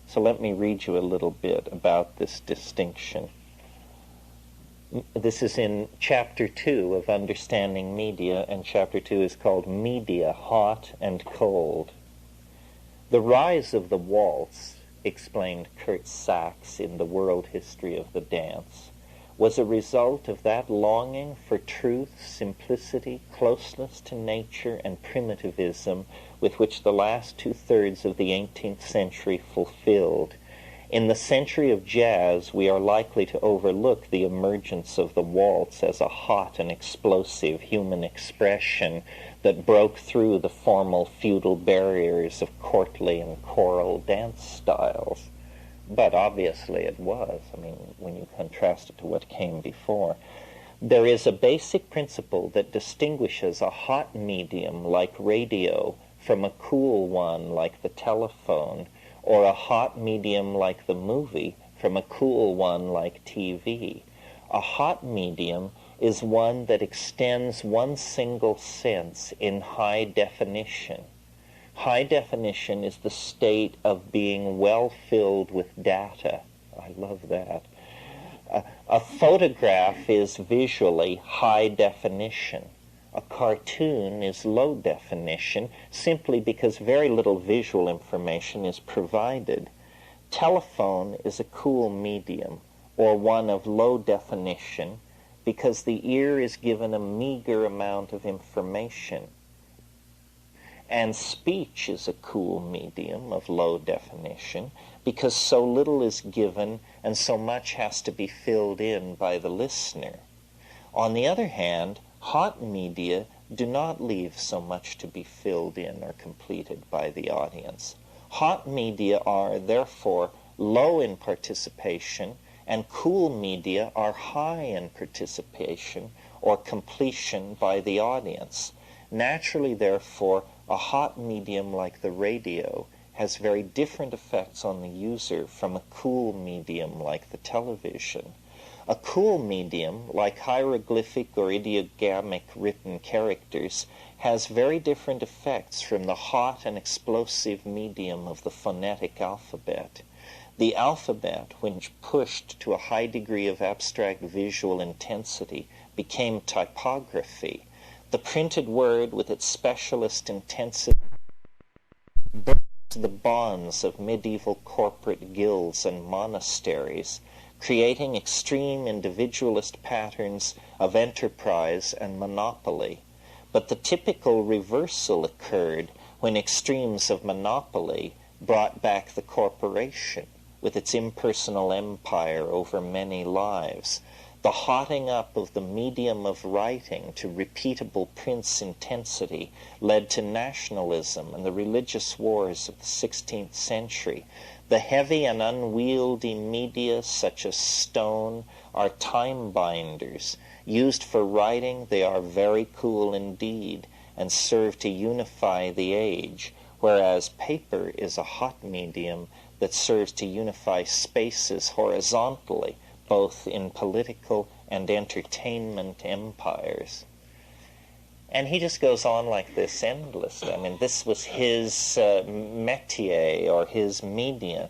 So let me read you a little bit about this distinction. This is in Chapter 2 of Understanding Media, and Chapter 2 is called Media, Hot and Cold. The rise of the waltz, explained Kurt Sachs in The World History of the Dance, was a result of that longing for truth, simplicity, closeness to nature, and primitivism with which the last two-thirds of the 18th century fulfilled. In the century of jazz, we are likely to overlook the emergence of the waltz as a hot and explosive human expression that broke through the formal feudal barriers of courtly and choral dance styles. But obviously it was, when you contrast it to what came before. There is a basic principle that distinguishes a hot medium like radio from a cool one like the telephone, or a hot medium like the movie from a cool one like TV. A hot medium is one that extends one single sense in high definition. High definition is the state of being well filled with data. I love that. A photograph is visually high definition. A cartoon is low definition simply because very little visual information is provided. Telephone is a cool medium, or one of low definition, because the ear is given a meager amount of information. And speech is a cool medium of low definition because so little is given and so much has to be filled in by the listener. On the other hand, hot media do not leave so much to be filled in or completed by the audience. Hot media are, therefore, low in participation, and cool media are high in participation or completion by the audience. Naturally, therefore, a hot medium like the radio has very different effects on the user from a cool medium like the television. A cool medium, like hieroglyphic or ideogrammic written characters, has very different effects from the hot and explosive medium of the phonetic alphabet. The alphabet, when pushed to a high degree of abstract visual intensity, became typography. The printed word, with its specialist intensity, burst the bonds of medieval corporate guilds and monasteries, creating extreme individualist patterns of enterprise and monopoly. But the typical reversal occurred when extremes of monopoly brought back the corporation with its impersonal empire over many lives. The hotting up of the medium of writing to repeatable Prince intensity led to nationalism and the religious wars of the 16th century. The heavy and unwieldy media, such as stone, are time binders. Used for writing, they are very cool indeed and serve to unify the age, whereas paper is a hot medium that serves to unify spaces horizontally, both in political and entertainment empires. And he just goes on like this endlessly. This was his métier or his media.